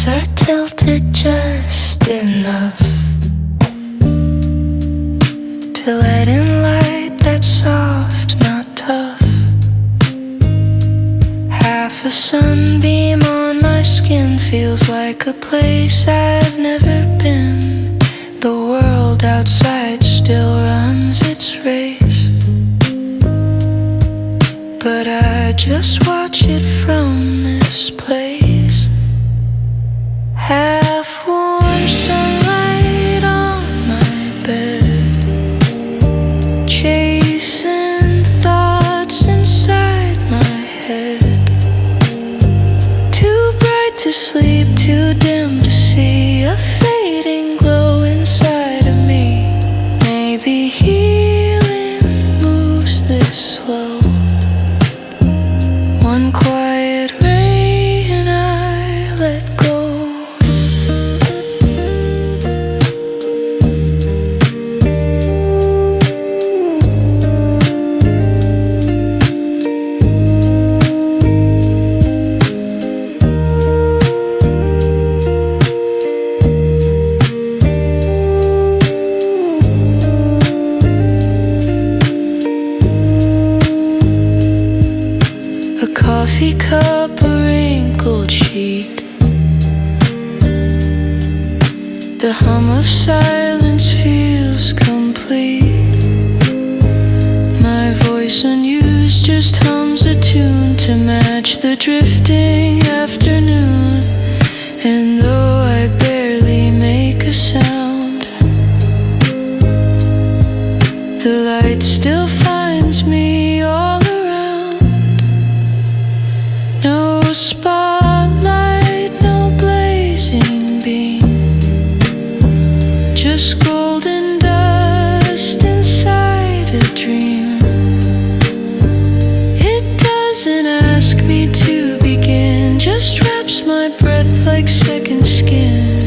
lines are tilted just enough to let in light that's soft, not tough. Half a sunbeam on my skin feels like a place I've never been. The world outside still runs its race, but I just watch it from this place. Half warm sunlight on my bed, chasing thoughts inside my head. Too bright to sleep, too dim to see, a fading glow inside of me. Maybe healing moves this slow. One quiet ray and I let go. A coffee cup, a wrinkled sheet, the hum of silence feels complete. My voice unused just hums a tune to match the drifting afternoon. And though I barely make a sound, the light still finds me all around. No spotlight, no blazing beam, just golden dust inside a dream. It doesn't ask me to begin, just wraps my breath like second skin.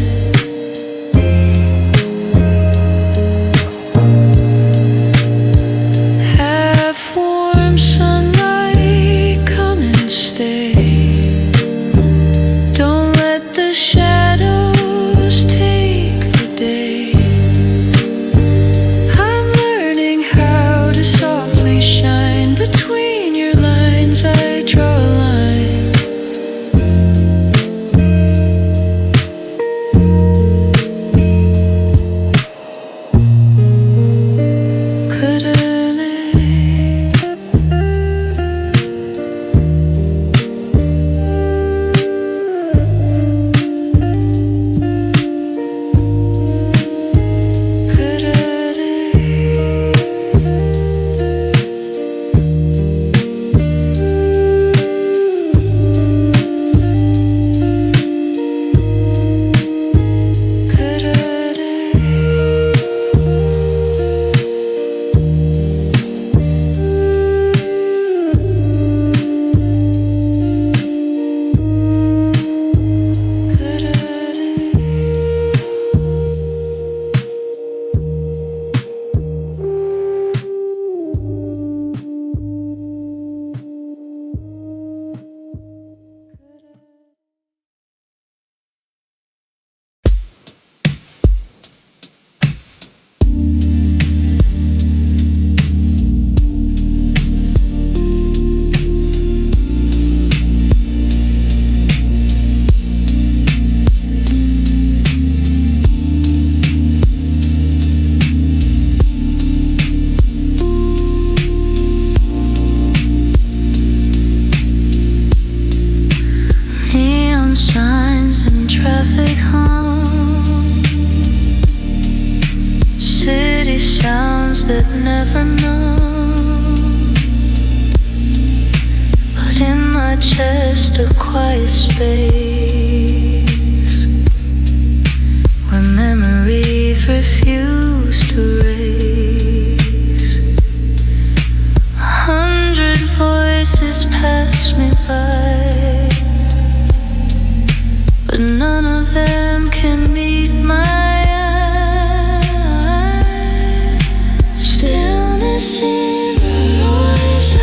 Half warm sunlight, come and stay. Don't let the shadows take the day. I'm learning how to softly shine. Between your lines I draw a line. Sounds that never known, but in my chest a quiet space where memories refuse to race. 100 voices pass me by, but none of them can meet my stillness in the noise, a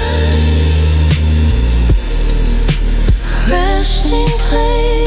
resting place.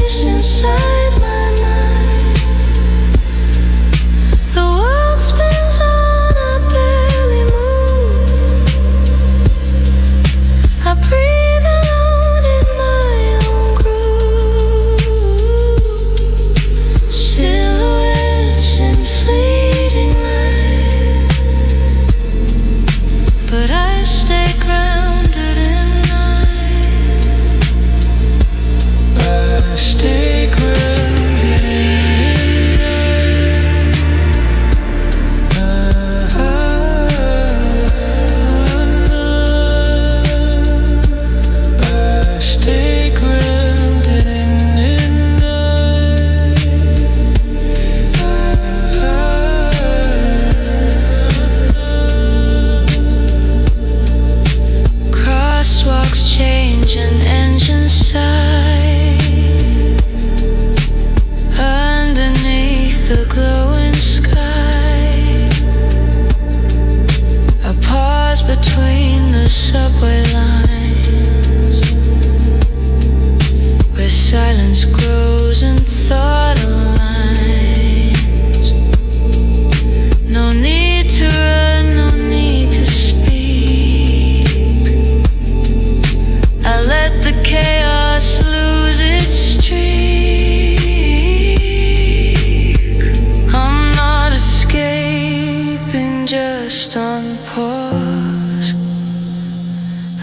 placed on pause,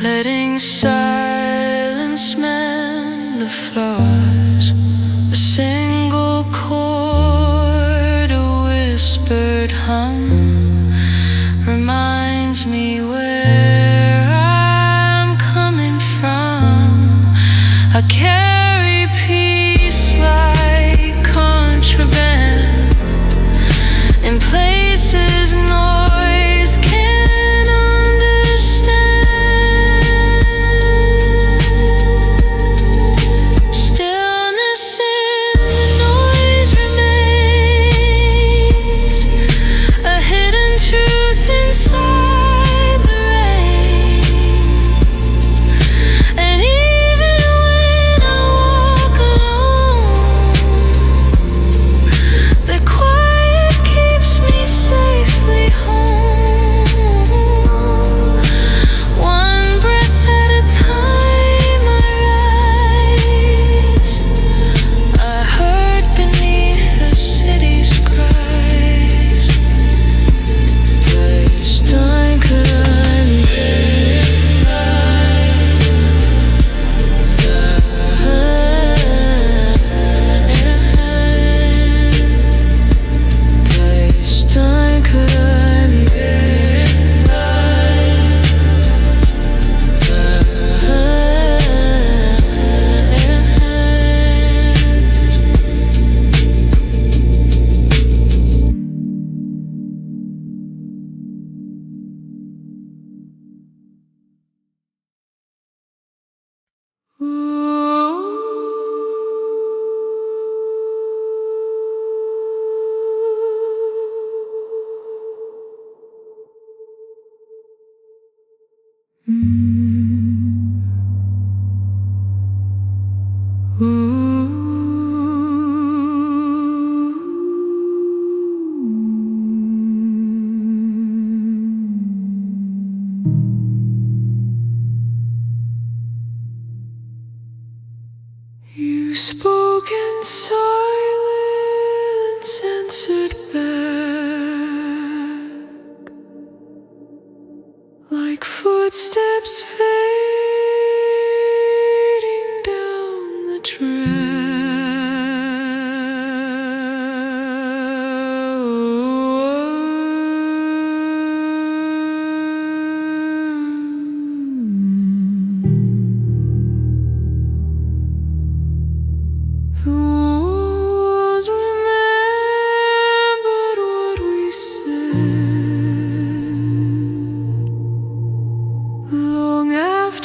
letting silence mend the flaws. A single chord, a whispered hum, reminds me where I'm coming from. I carry peace like contraband in places noise can't understand. Stillness in the noise remains, a hidden truth inside the rain. And even when I walk alone, the quiet keeps me safely home. One breath at a time I rise, a heart beneath the city's cries. Placed like a placed like a You spoke in silence, answered back, like footsteps fading down the The walls remembered what we said long after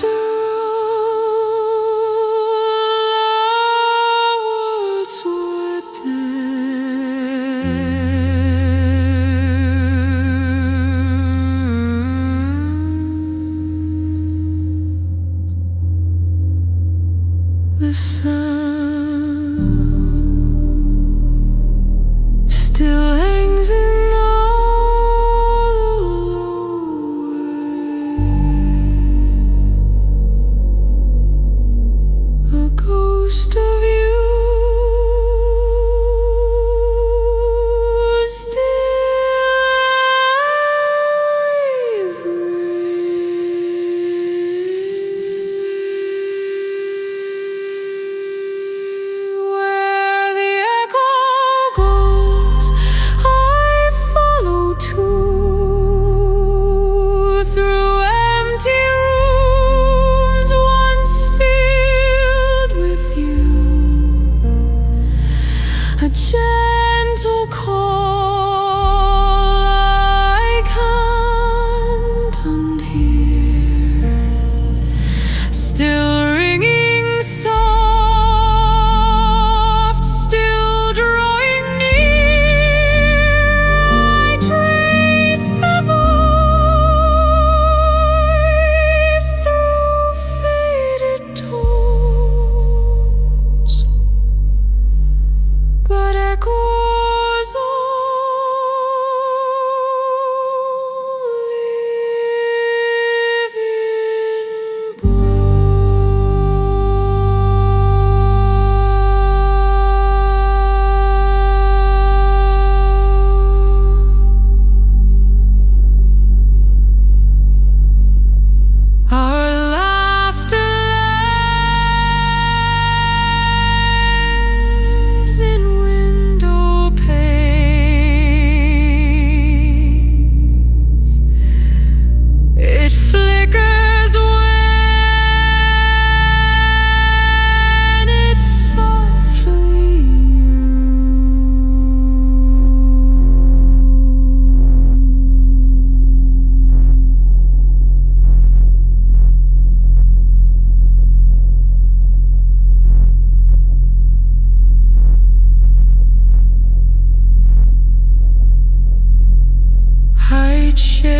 chase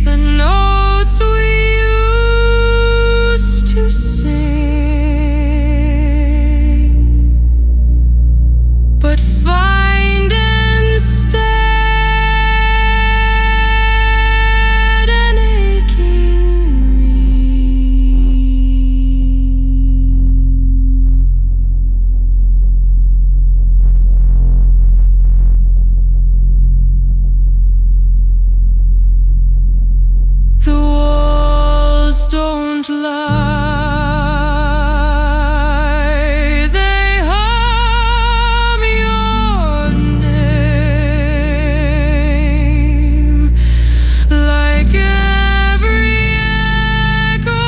the notes we used to sing, but find instead an aching the walls don't lie, they hum your name like every echo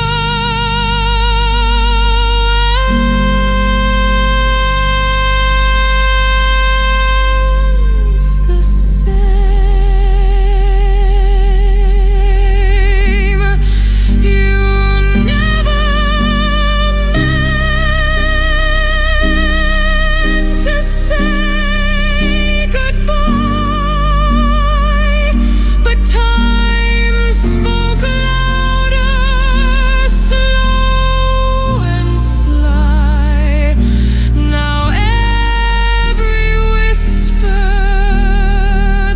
ends the same. You never meant to say goodbye, but time spoke louder, slow and sly. Now every whisper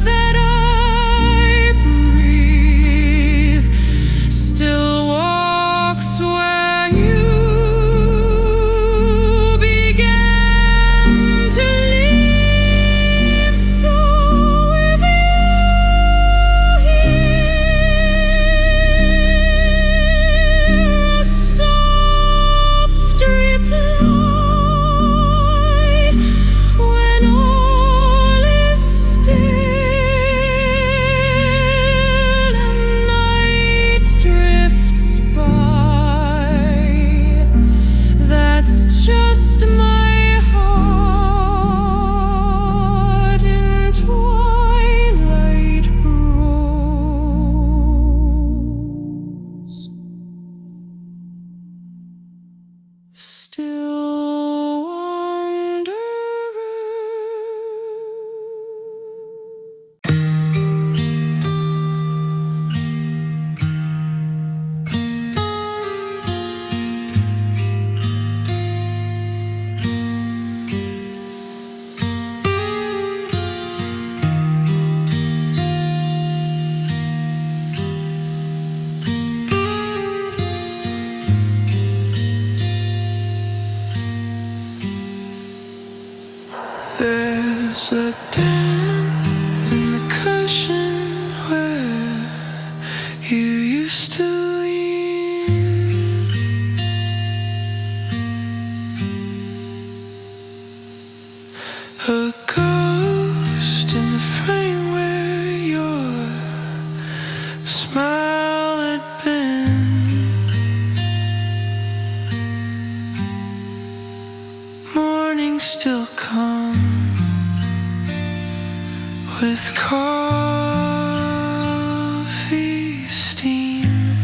that I breathe still walks where you began to leave. So if you hear a soft reply when all is still and night drifts by, that's just my heart in twilight rose, still wandering. There's a dent in the cushion where you used to lean. A ghost in the frame where your smile had been. Morning still come with coffee steam,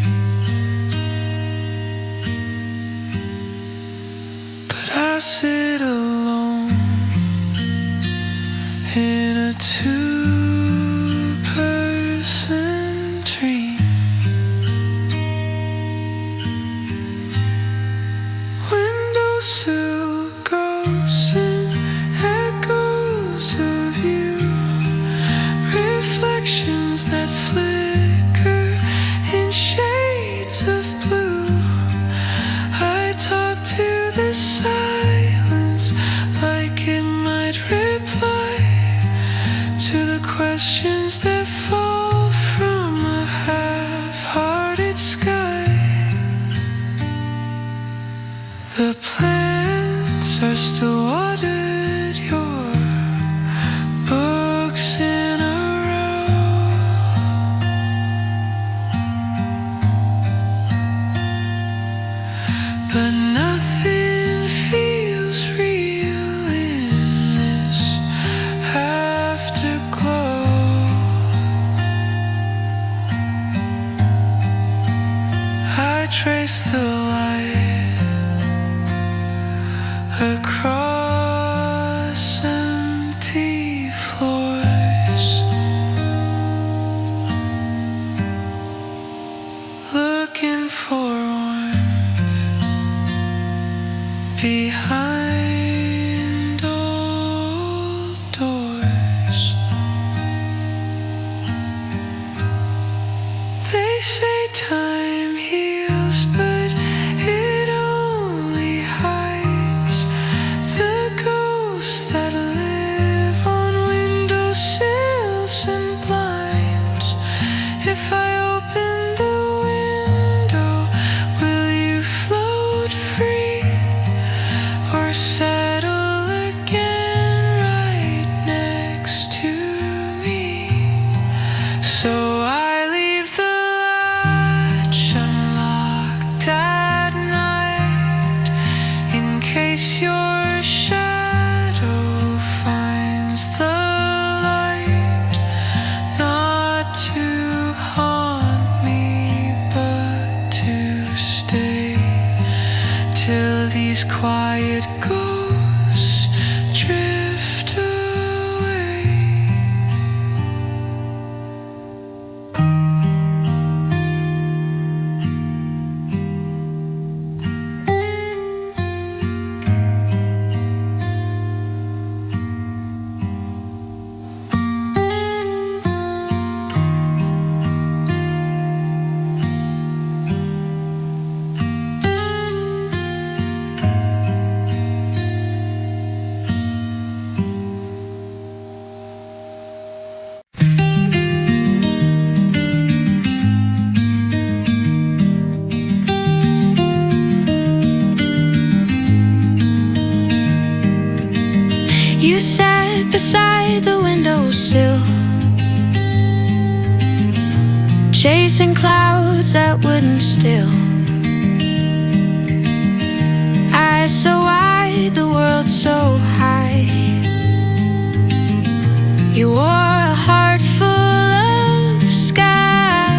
but I sit alone in a two-person dream. Windowsill ghosts and echoes of you, reflections that flicker in shades of blue. I talk to the silence like it might reply to the questions that fall from a half-hearted sky. The plants are still watered, your books in a row, but nothing feels real in this afterglow. You sat beside the windowsill, chasing clouds that wouldn't still. Eyes so wide, the world so high. You wore a heart full of sky.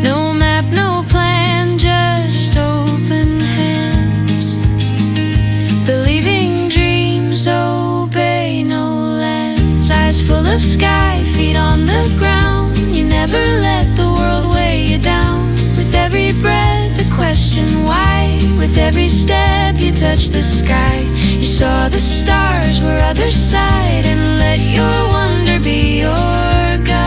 No map, no plan, just open hands. Believing dreams obey no lands. Eyes full of sky, feet on the ground. You never let the world weigh you down. With every breath, the question why. With every step, you touch the sky. You saw the stars were other side, and let your wonder be your guide.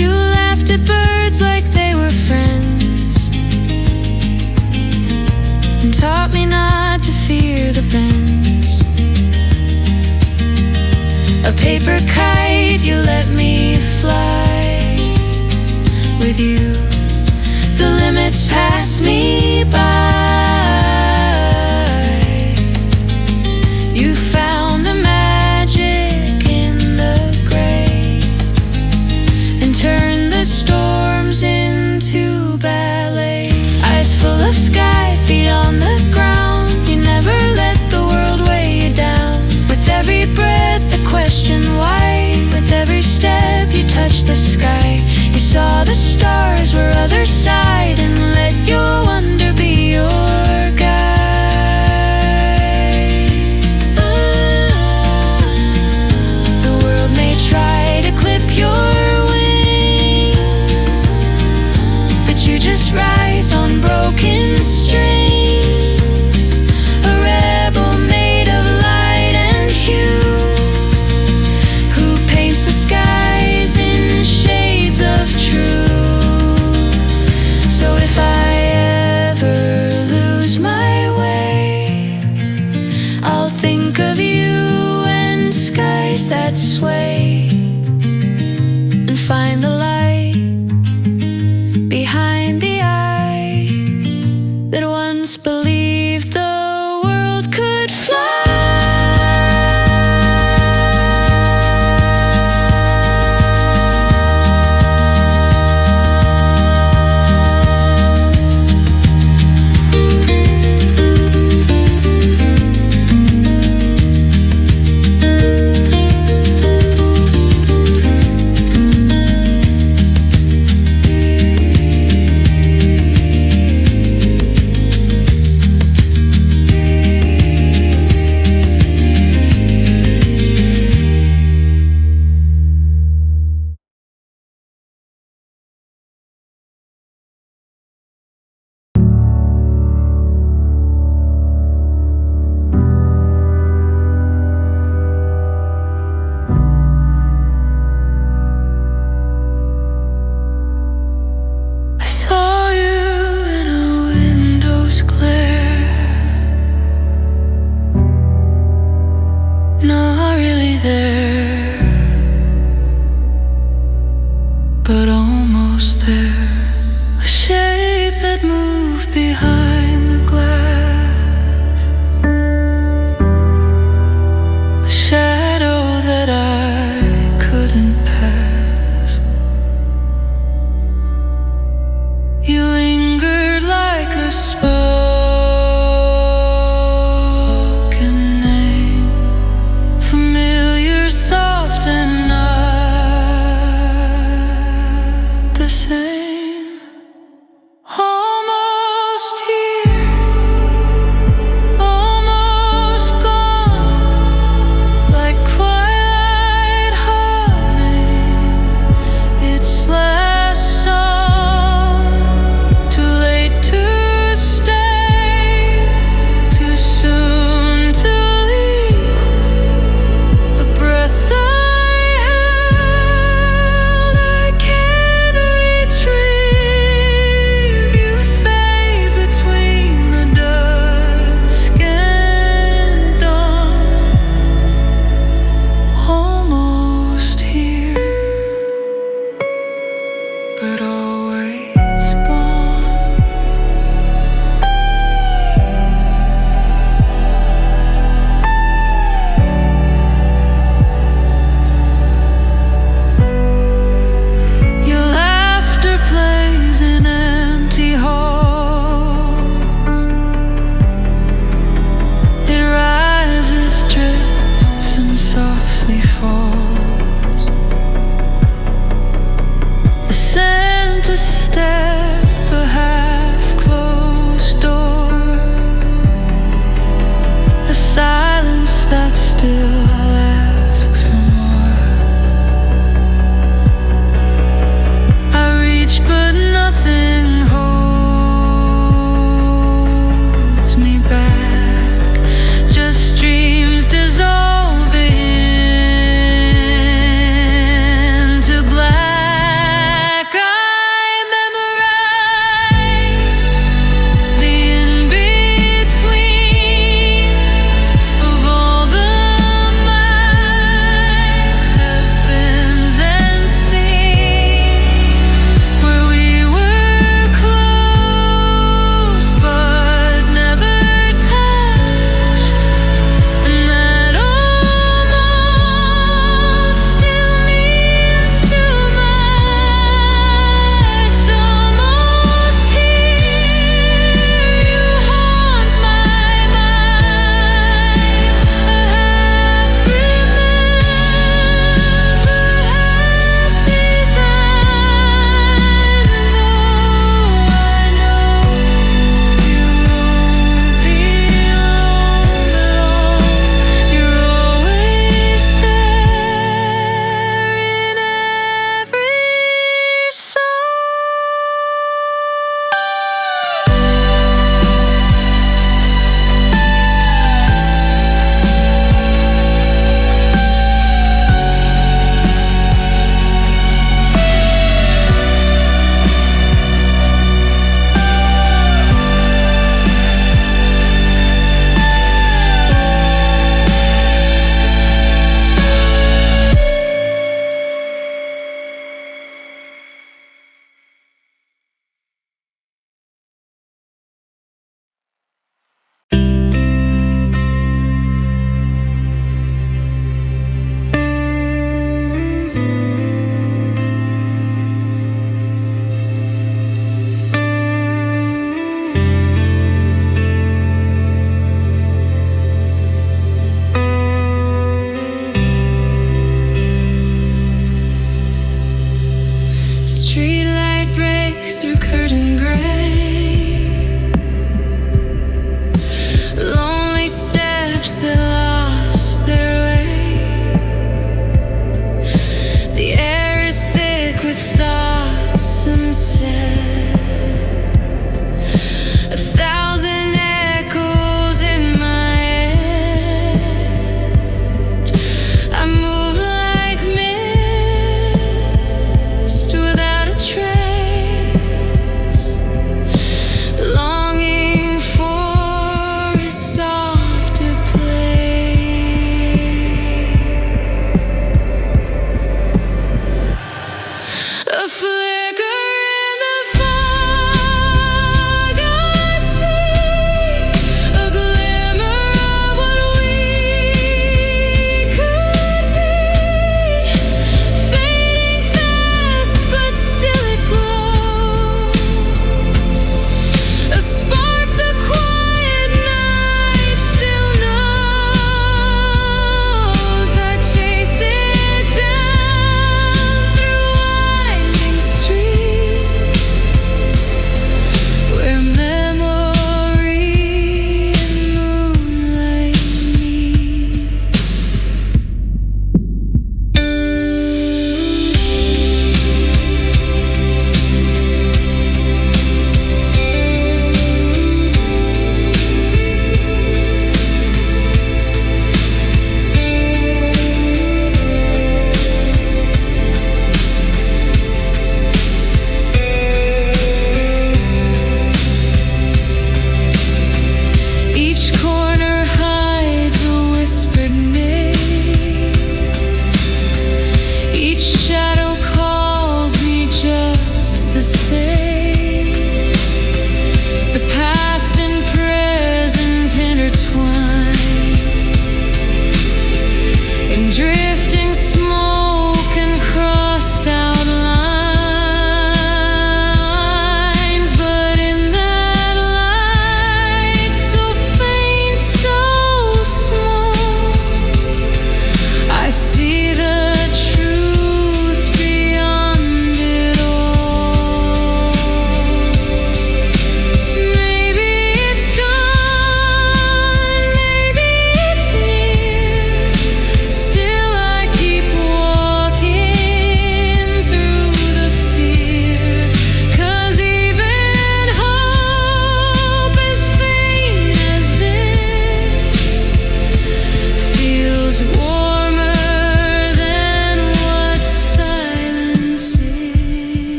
You laughed at birds like they were friends, and taught me not to fear the bends. A paper kite, you let me fly with you. The limits passed me by. You found the magic in the gray, and turned the storms into ballet. Eyes full of sky, feet on the ground. You never let the world weigh you down. With every breath, the question why. With every step, you touch the sky. You saw the stars were other side, and let your wonder be your guide. The world may try to clip your wings, but you just rise on broken strings. A rebel made of light and hue, who paints the skies in shades of true. So if I ever lose my way, I'll think of you and skies that sway, and find the light behind the eye that once believed the world could fly. I saw you in a window's glare, not really there, but almost there. A shape that moved behind the glass, a shadow that I couldn't pass. You lingered like a spoken name, familiar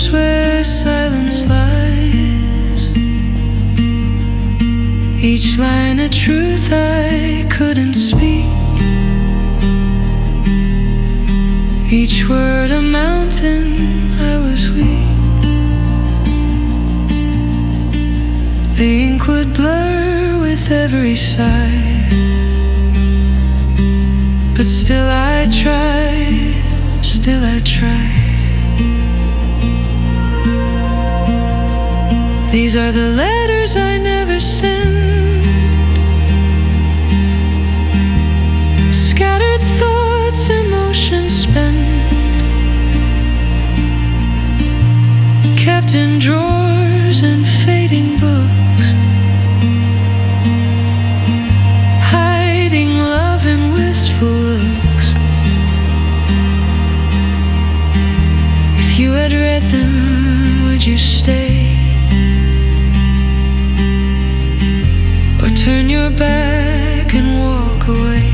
place where silence lies, each line a truth I couldn't speak, each word a mountain I was weak. The ink would blur with every sigh, but still I try, still I try. These are the letters I never sent, scattered thoughts, emotions spent, kept in drawers and fading books, hiding love in wistful looks. If you had read them, would you stay? Or turn your back and walk away?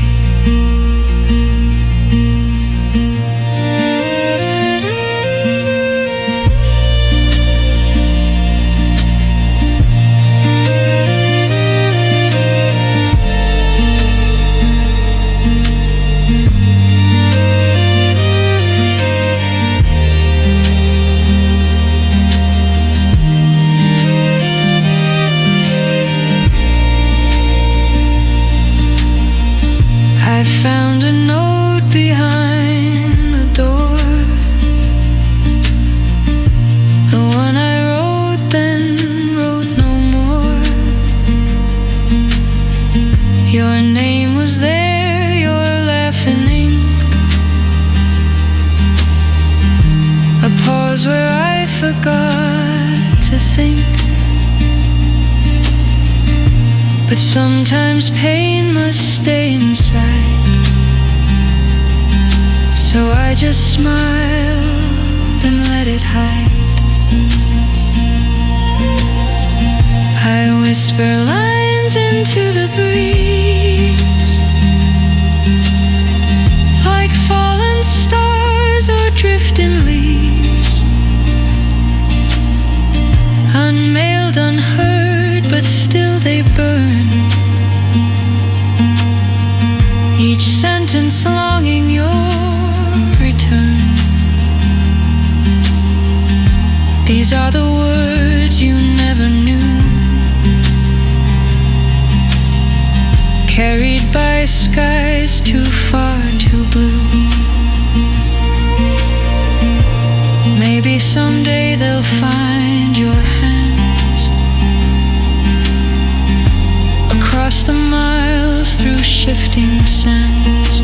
I found a note behind the door, the one I wrote then wrote no more. Your name was there, your laughing ink, a pause where I forgot to think. But sometimes pain must stay inside, so I just smiled and let it hide. I whisper lines into the breeze, like fallen stars or drifting leaves, unmailed, unheard, but still they burn, each sentence longing your return. These are the words you never knew, carried by skies too far, too blue. Maybe someday they'll find your hands across the miles through shifting sands.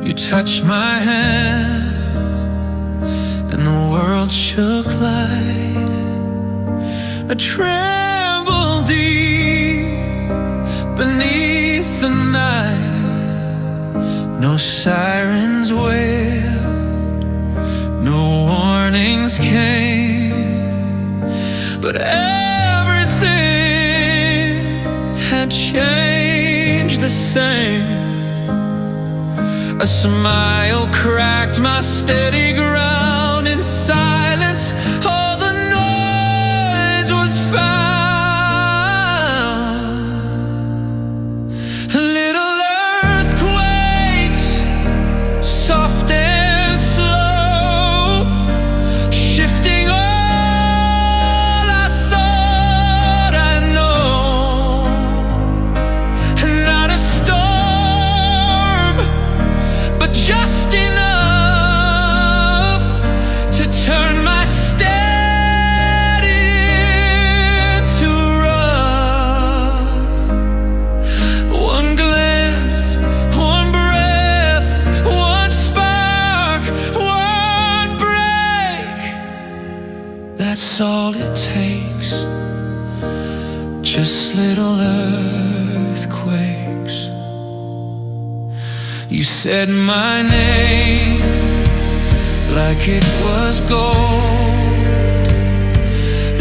You touched my hand and the world shook light. I trembled deep beneath the night. No sirens wailed, no warnings came, but everything had changed the same. A smile cracked my steady ground in silence. said my name like it was gold.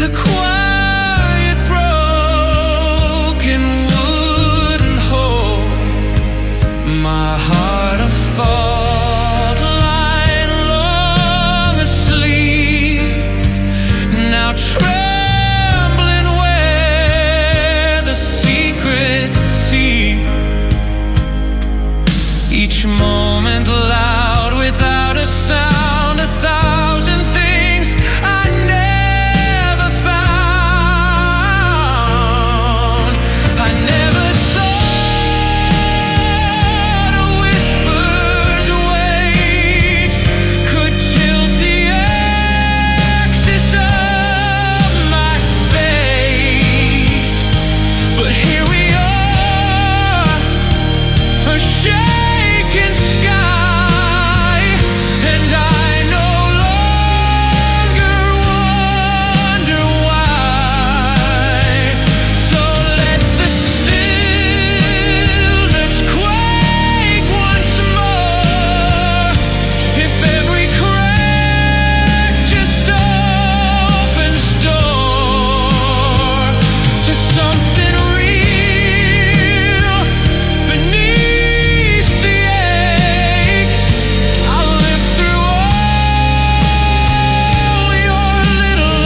The quiet broken wouldn't hold my heart a fault line long asleep, now trembling where the secrets seep. Each moment loud without a sound, 1,000 things I never found. I never thought a whisper's weight could tilt the axis of my fate. But here we are, a shaken sky, and I no longer wonder why. So let the stillness quake once more. If every crack just opens door to something real beneath the ache, I'll live through all your little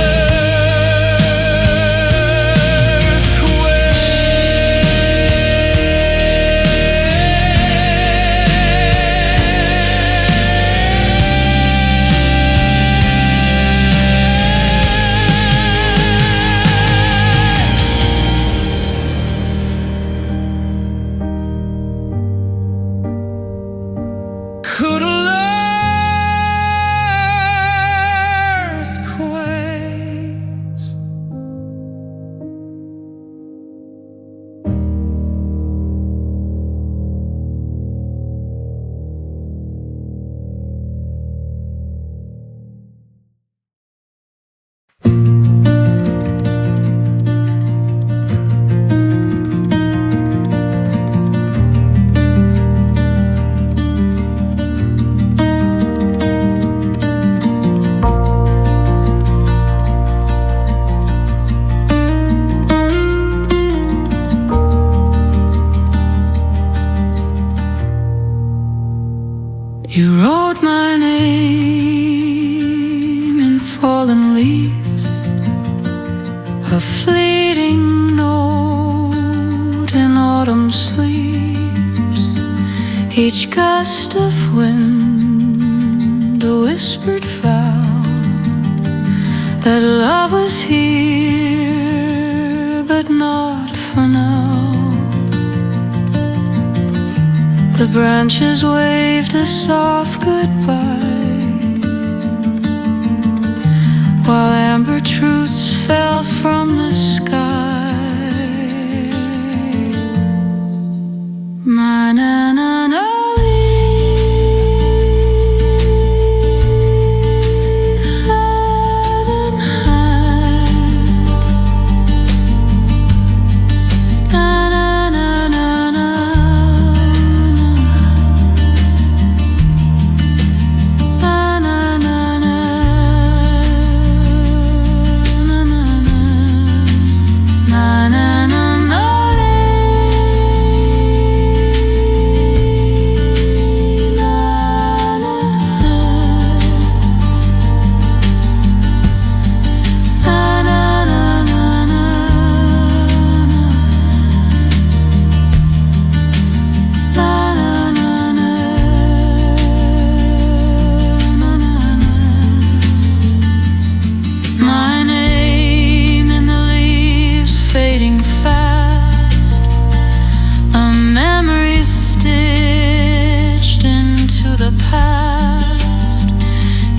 could earthquakes. You wrote my name in fallen leaves, a fleeting note in autumn sleeps. Each gust of wind, a whispered vow that love was here, but not for now. The branches waved a soft goodbye, while amber truths fell from the sky. Ma-na-na-na.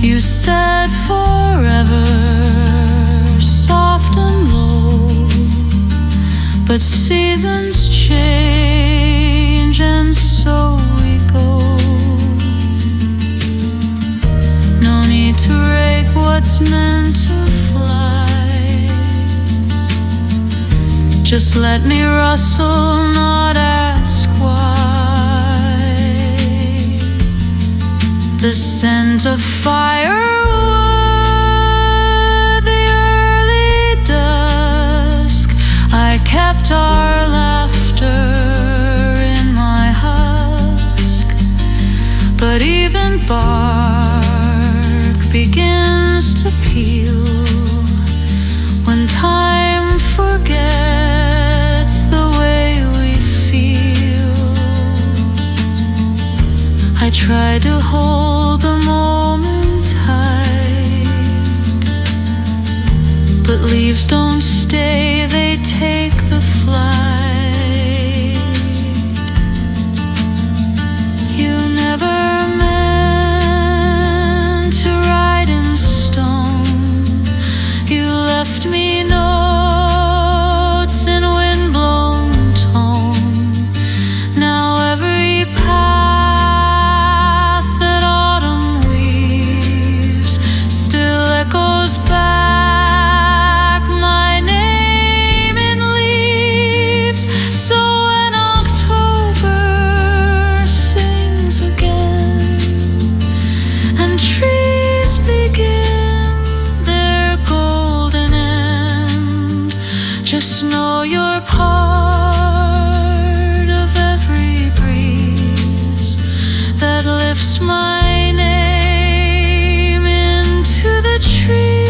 You said forever, soft and low, but seasons change and so we go. No need to rake what's meant to fly. Just let me rustle, not ask why. the scent of firewood, the early dusk. I kept our laughter in my husk, but even bark begins to peel when time forgets the way we feel. I try to hold the moment tight, but leaves don't stay, they take the flight. You never meant to write in stone. You left me notes in windblown tone. Now every path that autumn weaves still echoes back my name in leaves. So when October sings again and trees begin their golden end, just know you're part of every breeze that lifts my name into the tree.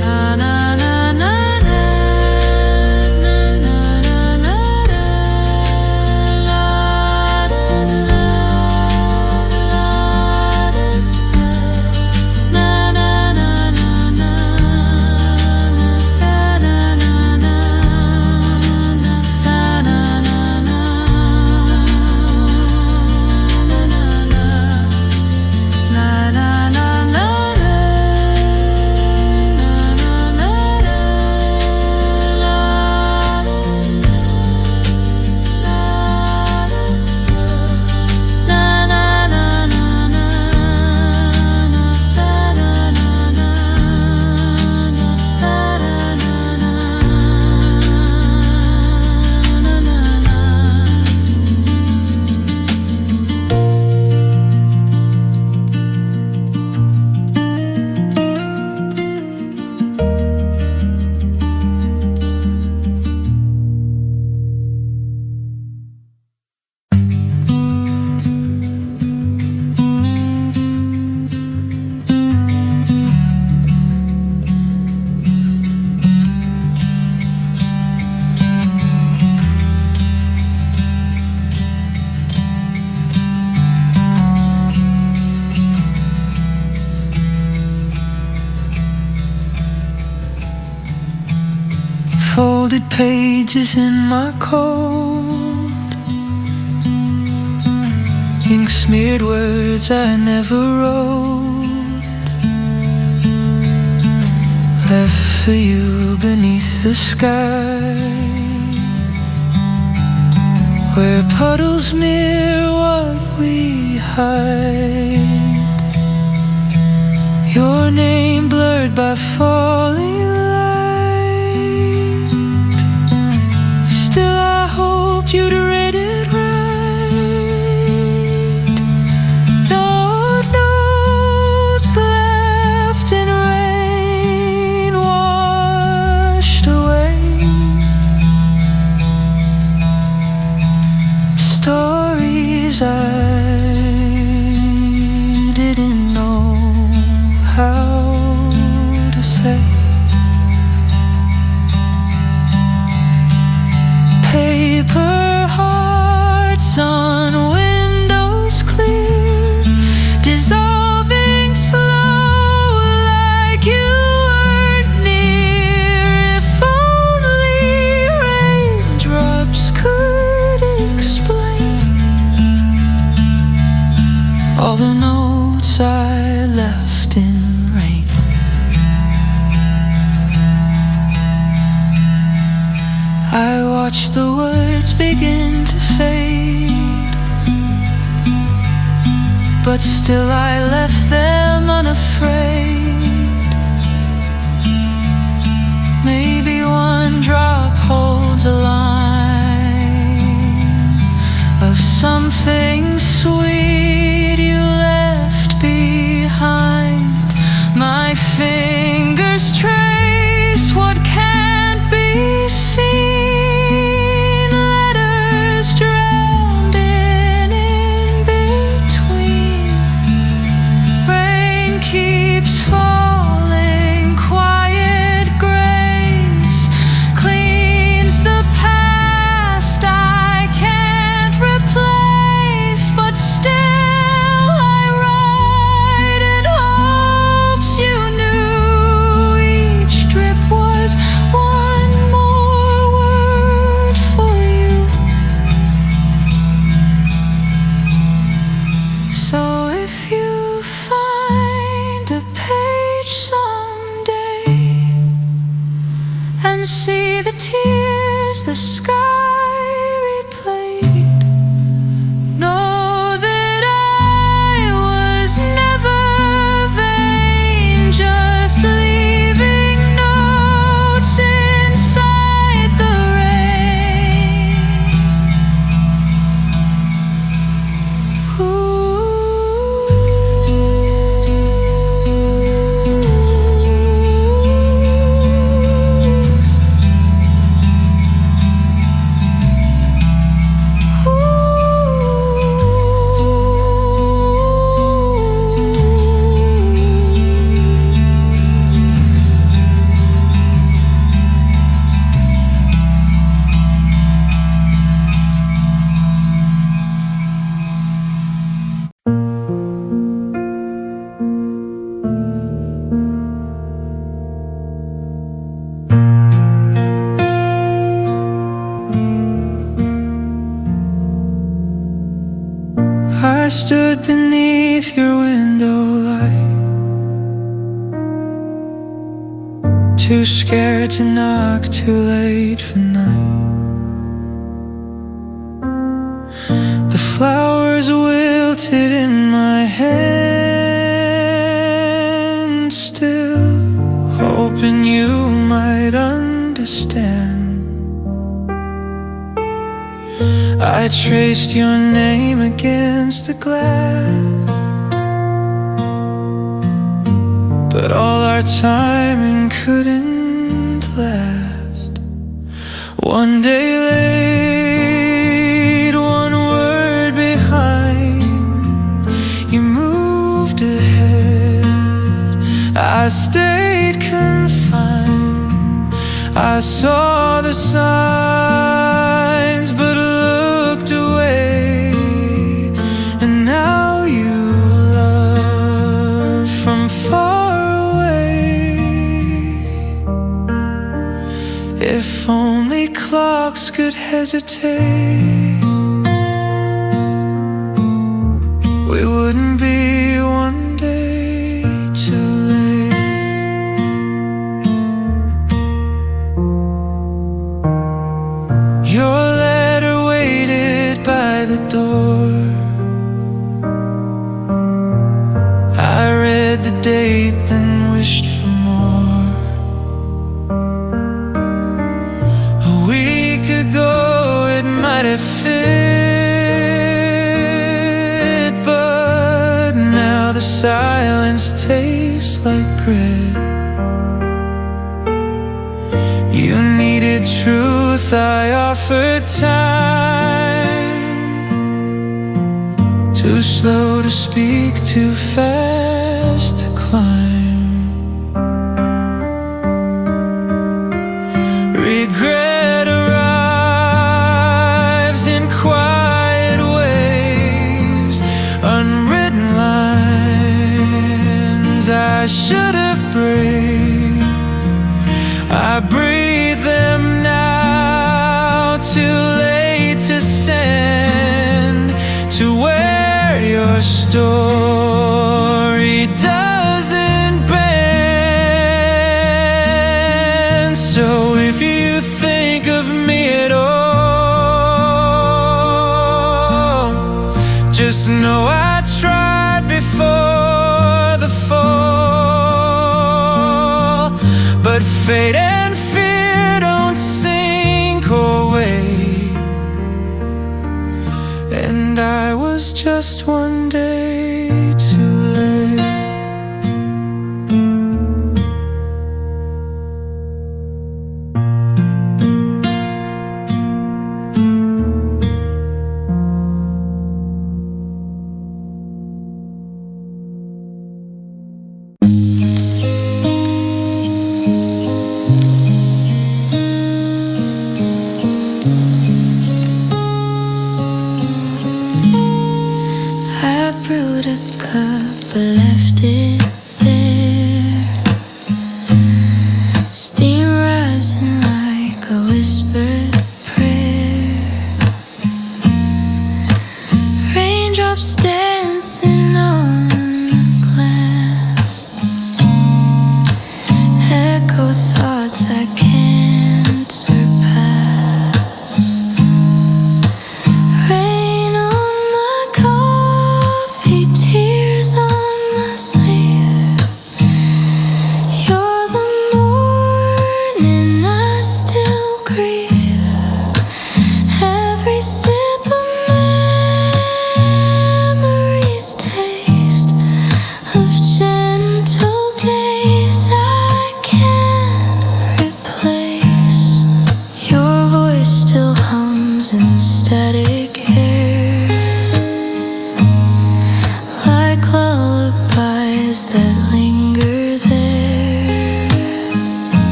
Na na na na na na na na Folded pages in my coat, ink smeared words I never wrote, left for you beneath the sky, where puddles mirror what we hide. Your name blurred by falling light. Still I hoped you'd read it right. No notes left in rain, washed away. Stories I didn't know how to say. Paper hearts on windows clear, dissolving slow like you weren't near. If only raindrops could explain all the notes I left in rain. I watched the words begin to fade, but still I left them unafraid. and see the tears the sky replayed. Know that I was never vain, just leaving notes inside the rain. I stood beneath your window light, too scared to knock, too late for night. The flowers wilted in my hand, still hoping you might understand. I traced your name against the glass, but all our timing couldn't last. One day late, one word behind, you moved ahead. I stayed confined. I saw the signs, but looked away. And now you love from far away. If only clocks could hesitate, we wouldn't be one day too late. Your letter waited by the door. I read the date, then wished for more. A week ago it might have fit, but now the silence tastes like grit. You needed truth, I offered time. Too slow to speak, too fast to climb. Regret arrives in quiet waves, unwritten lines I should have braved. I breathe them now, too late to send to where your story doesn't bend. So if you think of me at all, just know I tried before the fall. But fate and fear don't sink or wait, and I was just one day too late. I brewed a cup but left it there, steam rising like a whispered prayer, raindrops dancing on the glass, echo thoughts I can't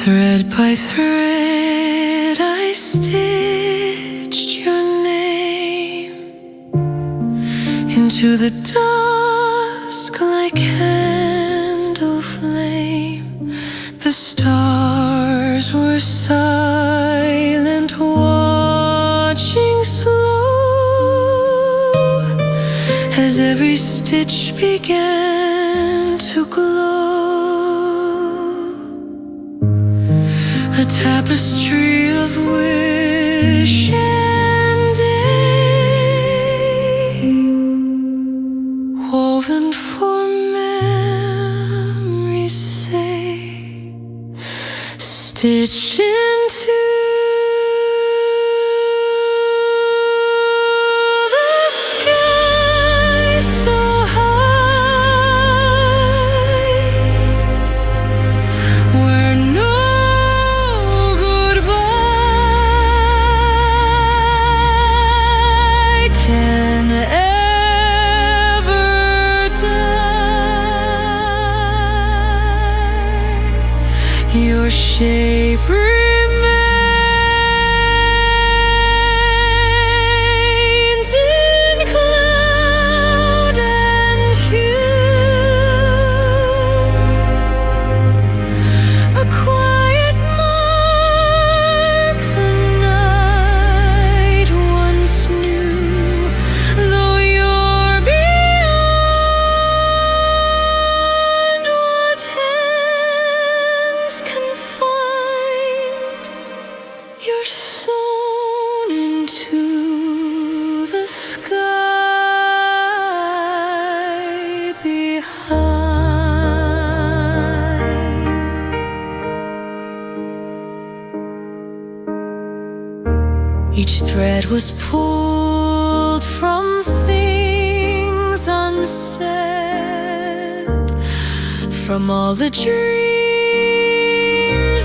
Thread by thread I stitched your name into the dusk like candle flame. The stars were silent, watching slow as every stitch began to glow. A tapestry of wish and day, woven for memory's sake, stitched into the sky so high, where no can ever die. Your shape remains in cloud and hue, a quiet mark the night once knew. Though you're beyond what hands can find, you're sewn into the sky behind. Each thread was pulled from things unsaid, from all the dreams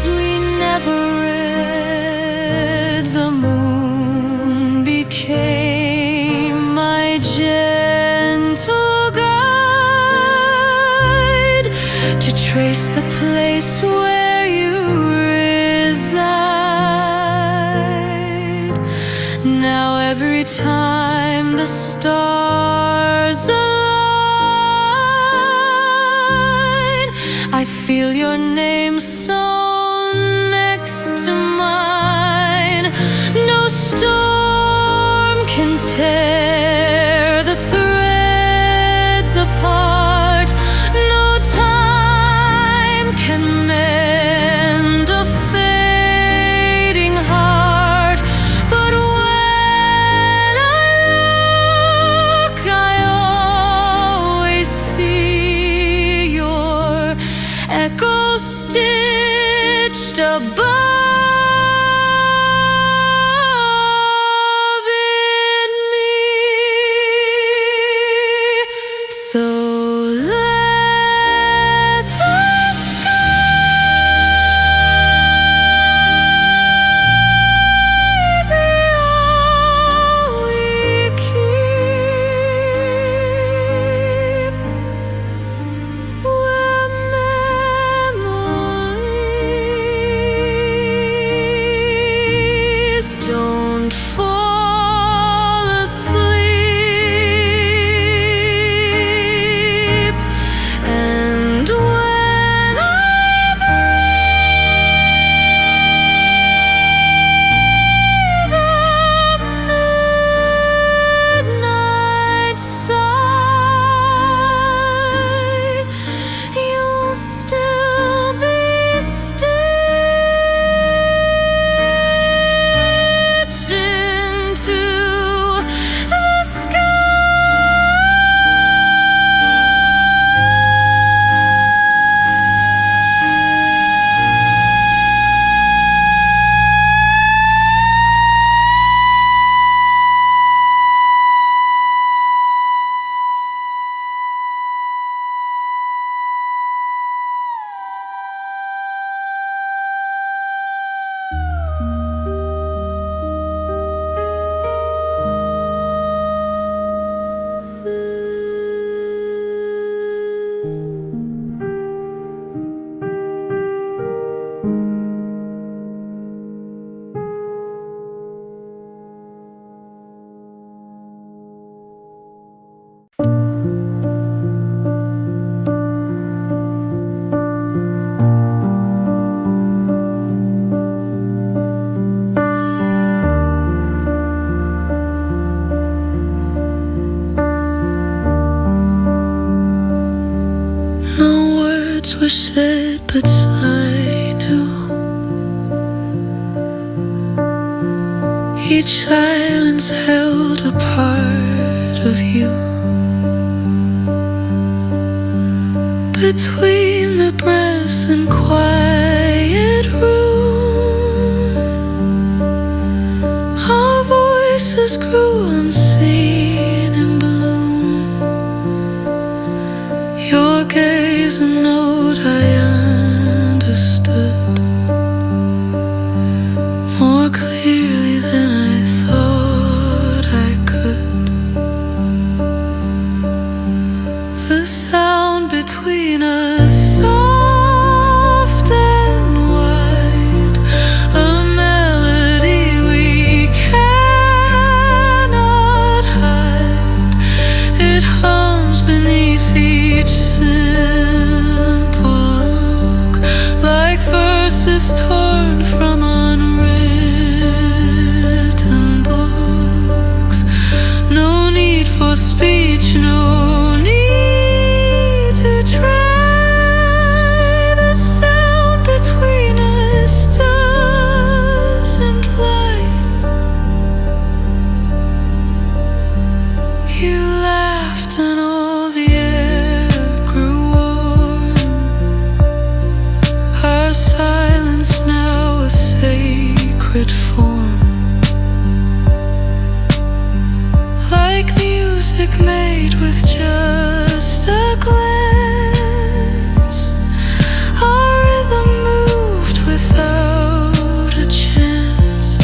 we never read. The moon became my gentle guide to trace the place where you reside. Now every time the stars align, I feel your name sewn next to mine. No storm can tear the threads apart. No time can mend a fading heart. But when I look, I always see your echo stitched above in me. So let the sky be all we keep, where memories don't fall asleep. words were said, but I knew each silence held a part of you. Between the breaths and quiet room, our voices grew unseen in bloom. Your gaze a note I understood more clearly than I thought I could. The sound between us, soft and wide, a melody we cannot hide. It hums beneath each simple look, like verses torn from unwritten books. No need for speech, no need to try. The sound between us doesn't lie. You laughed and all the air grew warm. Our silence now a sacred form, like music made with just a glance. Our rhythm moved without a chance.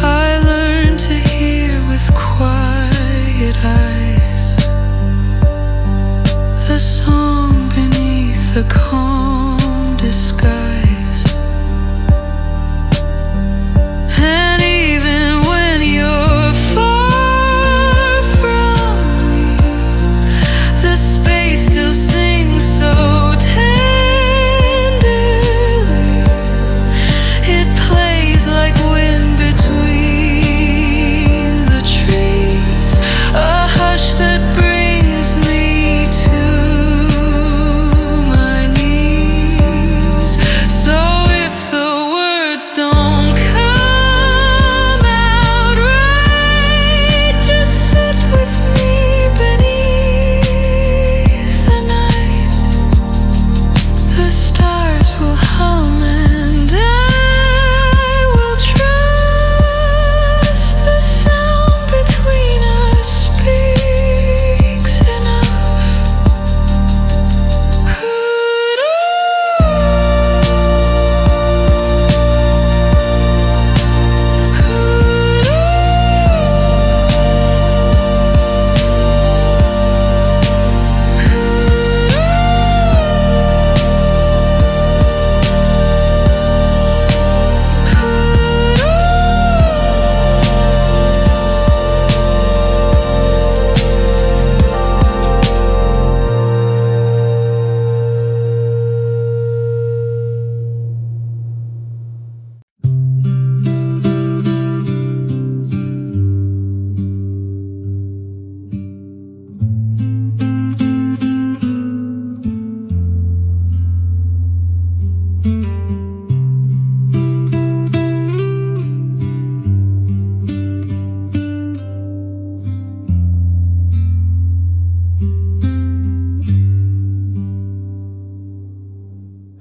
I learned to hear with quiet eyes, the song beneath the calm disguise. And even when you're far from me, the space still sings so tenderly. It plays like wind between the trees, a hush that brings me to my knees. So if the words don't come out right, just sit with me beneath the night. The stars will hum and I will trust. The sound between us speaks enough.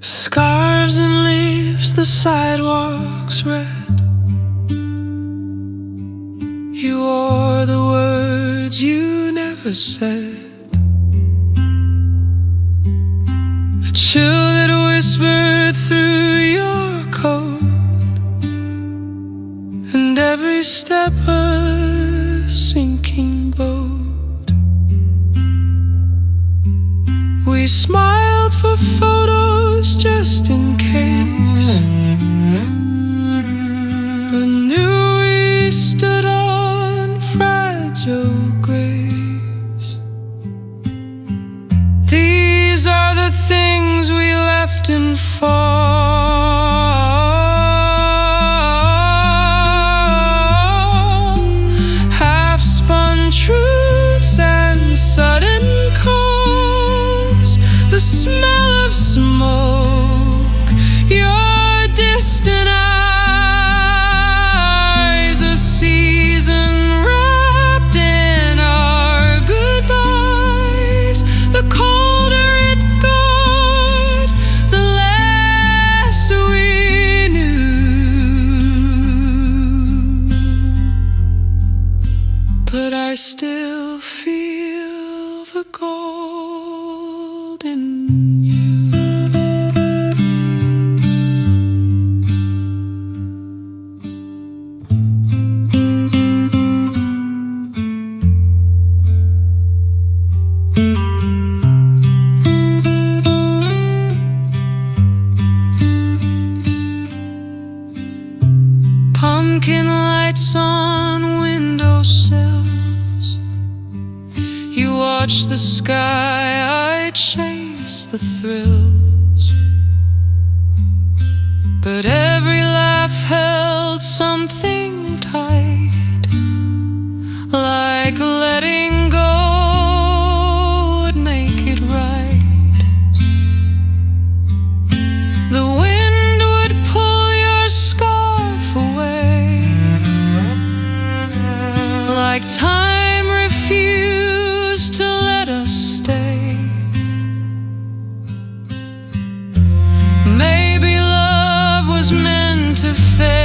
Scarves and leaves, the sidewalks red. You wore the words you never said. A chill that whispered through your coat, and every step a sinking boat. We smiled for photos just in case, but knew we stood on fragile grace. These are the things we left in fall, half-spun truths and sudden calls. gold in you. Pumpkin lights on windowsills. You watch the sky, I chase the thrills. But every laugh held something tight, like letting go would make it right. The wind would pull your scarf away, like time refused to let us stay. Maybe love was meant to fade,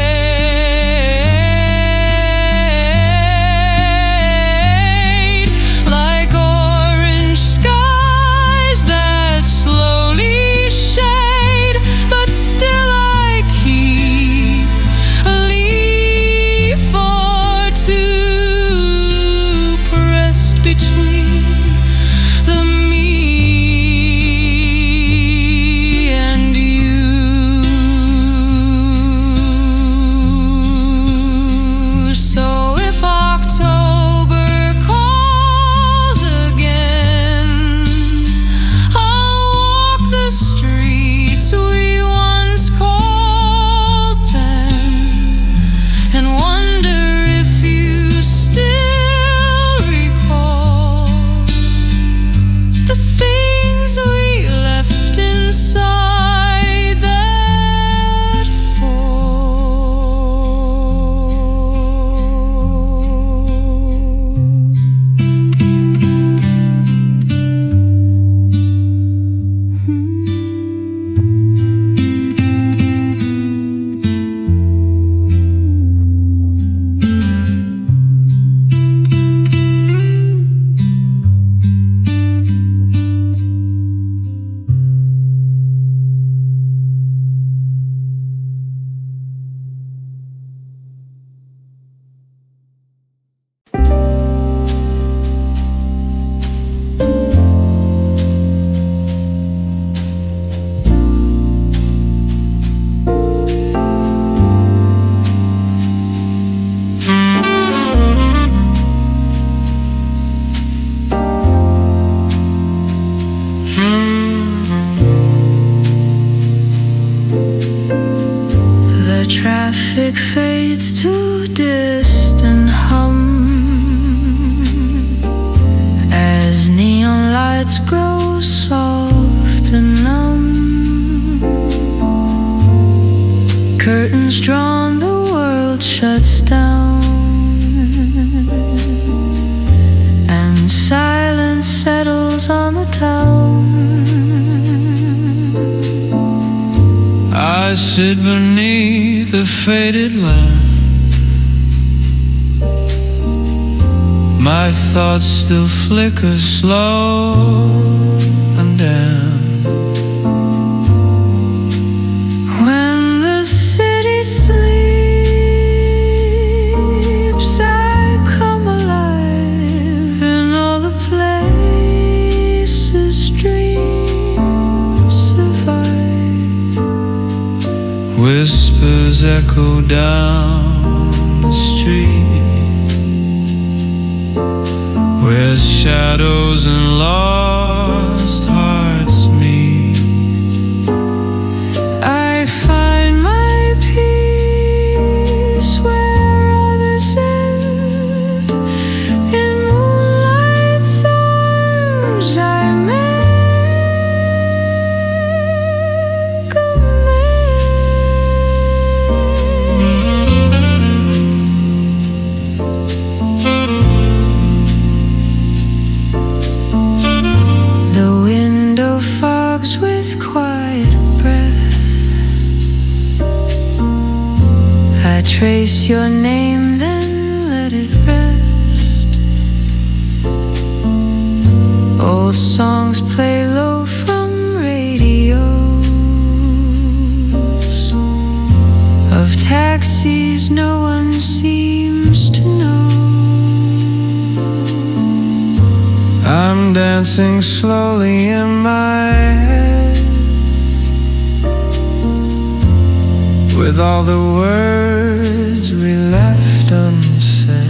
like orange skies that slowly shade. But still I keep a leaf or two pressed between the me and you. So if October calls again, I'll walk the streets we once called then, and wonder if you still recall the things we left inside that fall. The traffic fades to distant hum as neon lights grow soft and numb. Curtains drawn, the world shuts down, and silence settles on the town. I sit beneath a faded lamp. My thoughts still flicker slow and dim. When the city sleeps, I come alive in all the places dreams survive. Whispers echo down the street, where shadows and lost hearts meet. I find my peace where others end. In moonlight's arms I make amends. The window fogs with quiet breath. I trace your name, then let it rest. Old songs play low from radios of taxis no one seems to know. I'm dancing slowly in my head with all the words we left unsaid.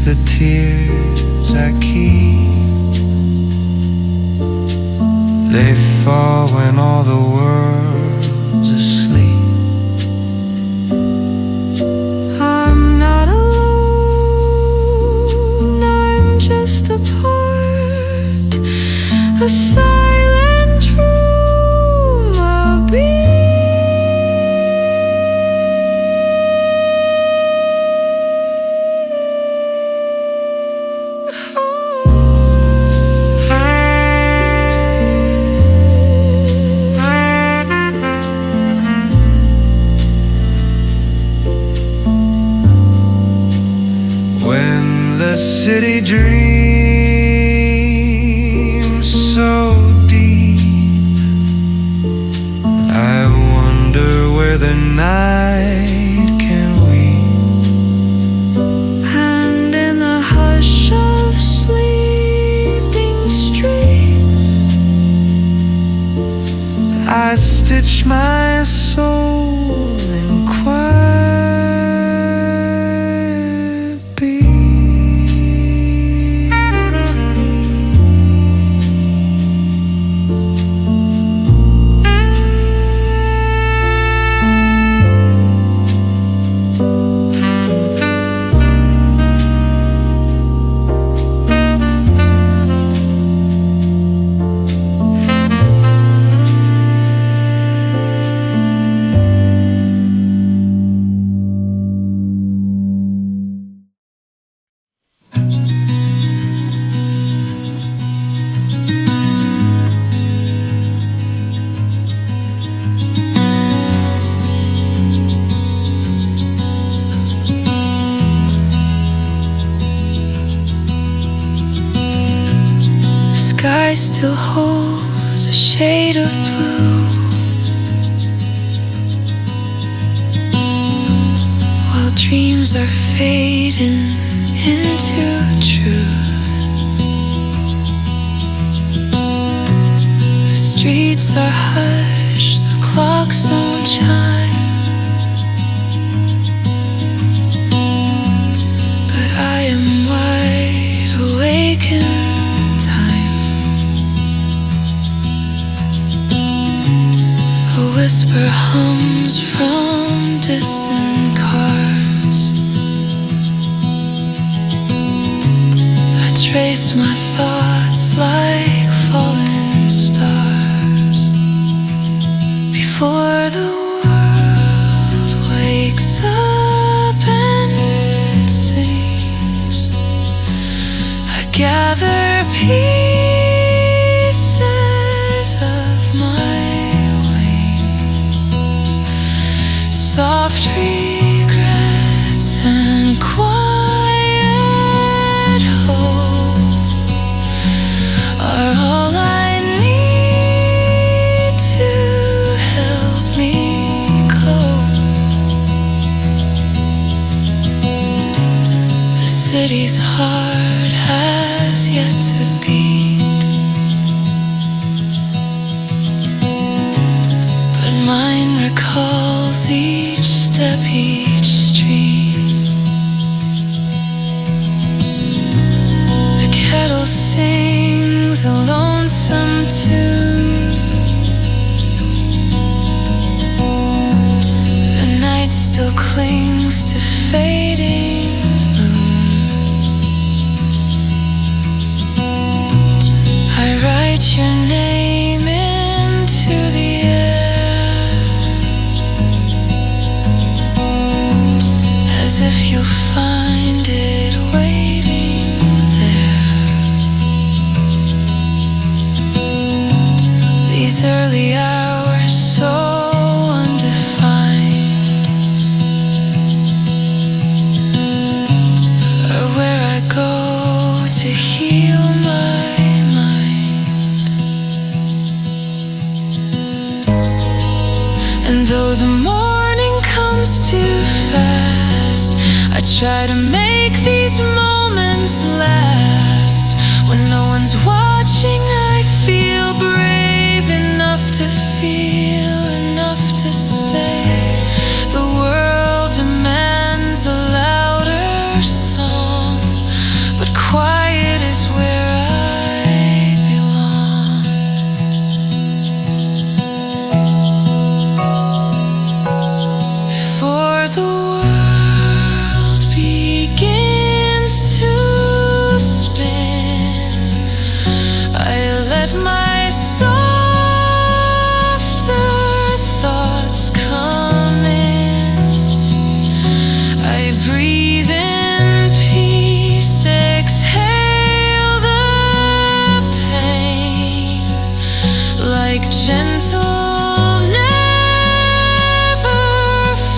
The tears I keep, they fall when all the world's asleep. I'm not alone, I'm just a part, a silent room, a beat. The city dreams so deep, I wonder where the night can weep. And in the hush of sleeping streets, I stitch my soul in quiet. Sky still holds a shade of blue, while dreams are fading into truth. The streets are hushed, the clocks don't chime, but I am wide awake in time. A whisper hums from distant cars. I trace my thoughts like falling stars before the world wakes up and sings. I gather pieces of my soft regrets and quiet hope are all I need to help me cope. The city's heart has yet to beat, but mine recalls each step, each street. The kettle sings a lonesome tune. The night still clings to fading moon. I write your name into the air, as if you'll find it waiting there. These early hours so undefined are where I go to heal my mind. And though the morning comes too fast, I try to make these moments last. When no one's watching, I feel brave enough to feel enough to stay. The world demands a louder song, but quiet is where I belong. Before the world begins to spin, I let my softer thoughts come in. I breathe in peace, exhale the pain, like gentle, never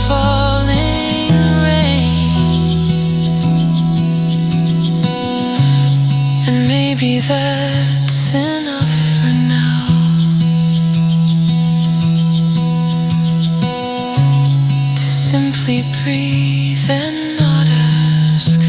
falling rain. And maybe that's enough for now. To simply breathe and not ask